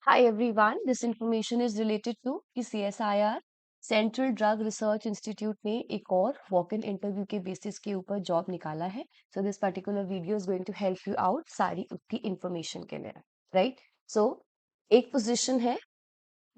Hi everyone, this information is related to कि CSIR central drug research institute ने एक और वॉक इन इंटरव्यू के बेसिस के ऊपर जॉब निकाला है. So this particular video is going to help you out सारी उसकी इंफॉर्मेशन के लिए, राइट? सो एक पोजीशन है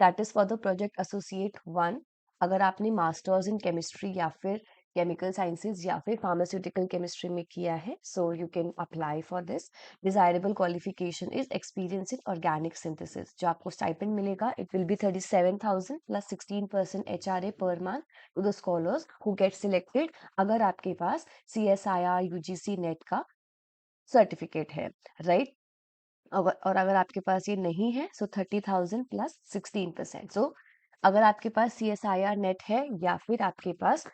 that is for the project associate 1. अगर आपने मास्टर्स इन केमिस्ट्री या फिर केमिकल साइंसेज या फिर फार्मास्यूटिकल केमिस्ट्री में किया है, so you can apply for this. Desirable qualification is experience in organic synthesis. जो आपको स्टाइपेंड मिलेगा it will be 37,000 plus 16% HRA per month to the scholars who get selected अगर आपके पास CSIR UGC नेट का सर्टिफिकेट है, right? और अगर आपके पास ये नहीं है सो 30,000 प्लस 16%. सो अगर आपके पास CSIR नेट है या फिर आपके पास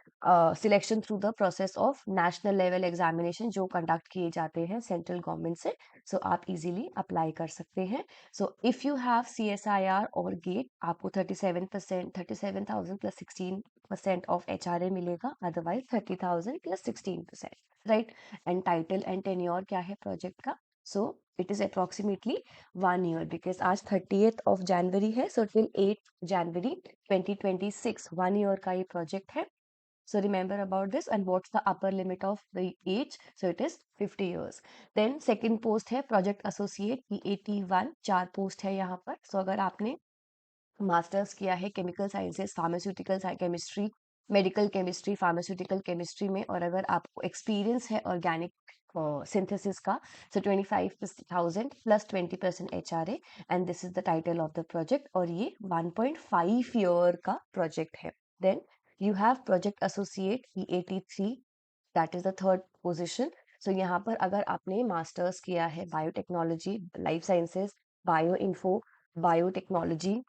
selection through the process of national level examination जो कंडक्ट किए जाते हैं सेंट्रल गवर्नमेंट से, सो आप इजीली अप्लाई कर सकते हैं. So if you have CSIR और गेट आपको 37%, 37,000 प्लस 16% ऑफ HRA मिलेगा, otherwise 30,000 plus 16%, right? And title and tenure क्या है प्रोजेक्ट का? So it is approximately 1 year because आज 30th of January है, so till 8th January 2026 1 year का ये project है. So remember about this. And what's the upper limit of the age? So it is 50 years. Then second post है project associate PAT1. 4 post है यहाँ पर. So अगर आपने मास्टर्स किया है chemical sciences, pharmaceutical chemistry, medical chemistry, pharmaceutical chemistry में, और अगर आपको एक्सपीरियंस है ऑर्गेनिक सिंथेसिस का, so 25,000 plus 20% HRA. And this is the title of the project और ये 1.5 ईयर का प्रोजेक्ट है. Then you have project associate PAT3, that is the third position. So यहाँ पर अगर आपने मास्टर्स किया है biotechnology, life sciences, bio info, biotechnology,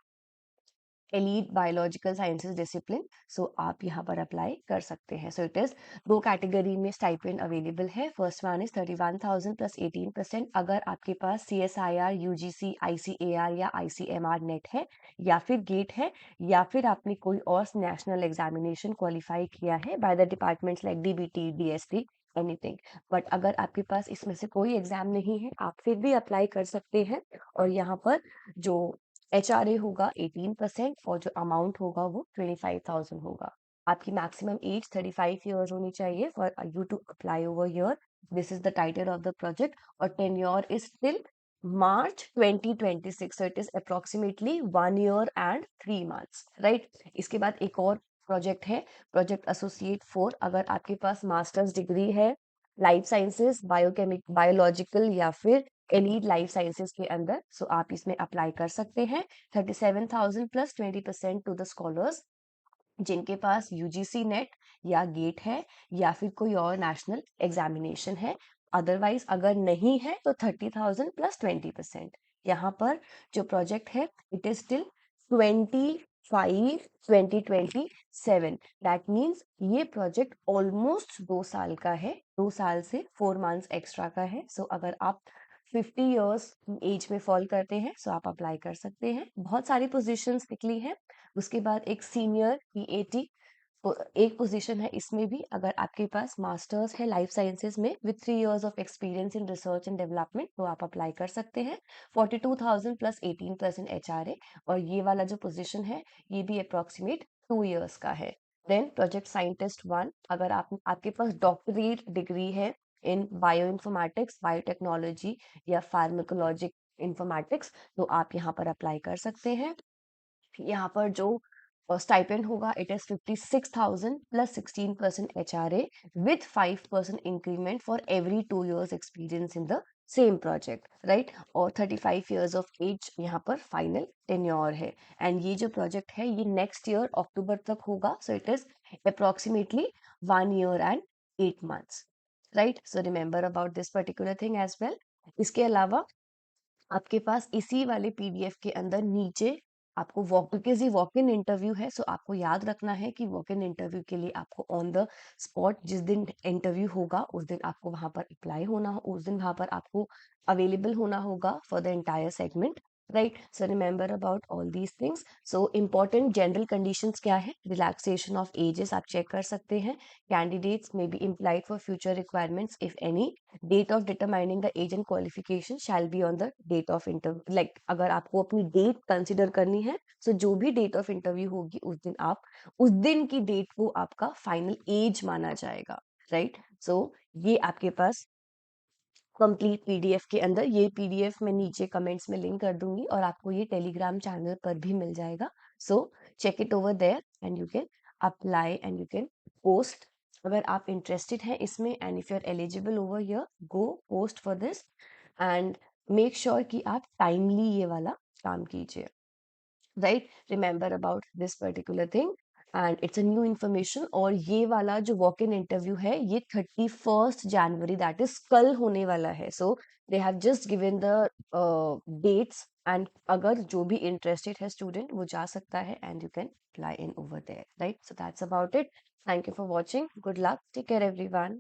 elite biological sciences discipline, सो आप यहाँ पर अप्लाई कर सकते हैं. सो इट इज दो कैटेगरी में स्टाइपेंड अवेलेबल है. फर्स्ट वन इज 31,000 प्लस 18% अगर आपके पास CSIR UGC ICAR या ICMR नेट है या फिर गेट है या फिर आपने कोई और नेशनल एग्जामिनेशन क्वालिफाई किया है by the departments like DBT DST anything. But अगर आपके पास इसमें से कोई एग्जाम नहीं है आप फिर भी अप्लाई कर सकते हैं. और यहाँ पर जो HRA होगा 18% और जो अमाउंट होगा वो 25,000 होगा. आपकी मैक्सिमम एज 35 ईयर्स होनी चाहिए for you to apply over here. This is the title of the project और tenure is till March 2026. So it is approximately 1 year and 3 months, right? इसके बाद एक और प्रोजेक्ट है प्रोजेक्ट एसोसिएट 4. अगर आपके पास मास्टर्स डिग्री है लाइफ साइंसेस, बायोकेमिक, बायोलॉजिकल या फिर एलीड लाइफ साइंसेस के अंदर, सो आप इसमें अप्लाई कर सकते हैं. 37,000 प्लस 20% टू द स्कॉलर्स जिनके पास UGC नेट या गेट है या फिर कोई और नेशनल एग्जामिनेशन है. अदरवाइज अगर नहीं है तो 30,000 प्लस 20%. यहाँ पर जो प्रोजेक्ट है it is till 2027. That means ये प्रोजेक्ट ऑलमोस्ट 2 साल का है, 2 साल से 4 मंथ्स एक्स्ट्रा का है. सो अगर आप 50 ईयर्स एज में फॉल करते हैं सो आप अप्लाई कर सकते हैं. बहुत सारी पोजीशंस निकली हैं. उसके बाद एक सीनियर PAT एक पोजीशन है. इसमें भी अगर आपके पास मास्टर्स है लाइफ साइंसेज में with 3 years of experience in research and development तो आप अप्लाई कर सकते हैं. 42,000 प्लस 18% HRA. और ये वाला जो पोजीशन है ये भी अप्रोक्सीमेट 2 years का है. Then project scientist 1. अगर आपके पास डॉक्टरेट डिग्री है इन बायो इन्फॉर्मेटिक्स, बायोटेक्नोलॉजी या फार्माकोलॉजिक इंफॉर्मेटिक्स तो आप यहाँ पर अप्लाई कर सकते हैं. यहाँ पर जो स्टाइपेंड होगा it is 56,000 plus 16% HRA with 5% increment for every 2 years experience in the same project, right? और 35 years ऑफ एज यहाँ पर फाइनल टेन्योर है. एंड ये जो प्रोजेक्ट है ये नेक्स्ट ईयर अक्टूबर तक होगा. So it is approximately 1 year and 8 months, right? So remember about this particular thing as well. इसके अलावा आपके पास इसी वाले PDF के अंदर नीचे आपको बिकॉज ये वॉक इन इंटरव्यू है सो आपको याद रखना है कि वॉक इन इंटरव्यू के लिए आपको ऑन द स्पॉट जिस दिन इंटरव्यू होगा उस दिन आपको वहां पर अप्लाई होना, उस दिन वहां पर आपको अवेलेबल होना होगा for the entire segment. right? So remember about all these things. So important general conditions क्या है? Relaxation of ages आप check कर सकते हैं. Candidates may be implied for future requirements if any. Date of determining the age and qualification shall be on the date of interview. Like अगर आपको अपनी date consider करनी है, so जो भी date of interview होगी उस दिन की date को आपका final age माना जाएगा, right? So ये आपके पास कंप्लीट पीडीएफ के अंदर, ये पीडीएफ मैं नीचे कमेंट्स में लिंक कर दूंगी और आपको ये टेलीग्राम चैनल पर भी मिल जाएगा. So check it over there and you can apply and you can post. अगर आप इंटरेस्टेड हैं इसमें and if you are eligible over here, go post for this and make sure कि आप टाइमली ये वाला काम कीजिए, right? Remember about this particular thing and it's a new information. और ये वाला जो वॉक इन इंटरव्यू है ये 31 जनवरी दैट इज कल होने वाला है. So they have just given the dates and अगर जो भी इंटरेस्टेड है स्टूडेंट वो जा सकता है and you can apply in over there, right? So that's about it. Thank you for watching. Good luck. Take care everyone.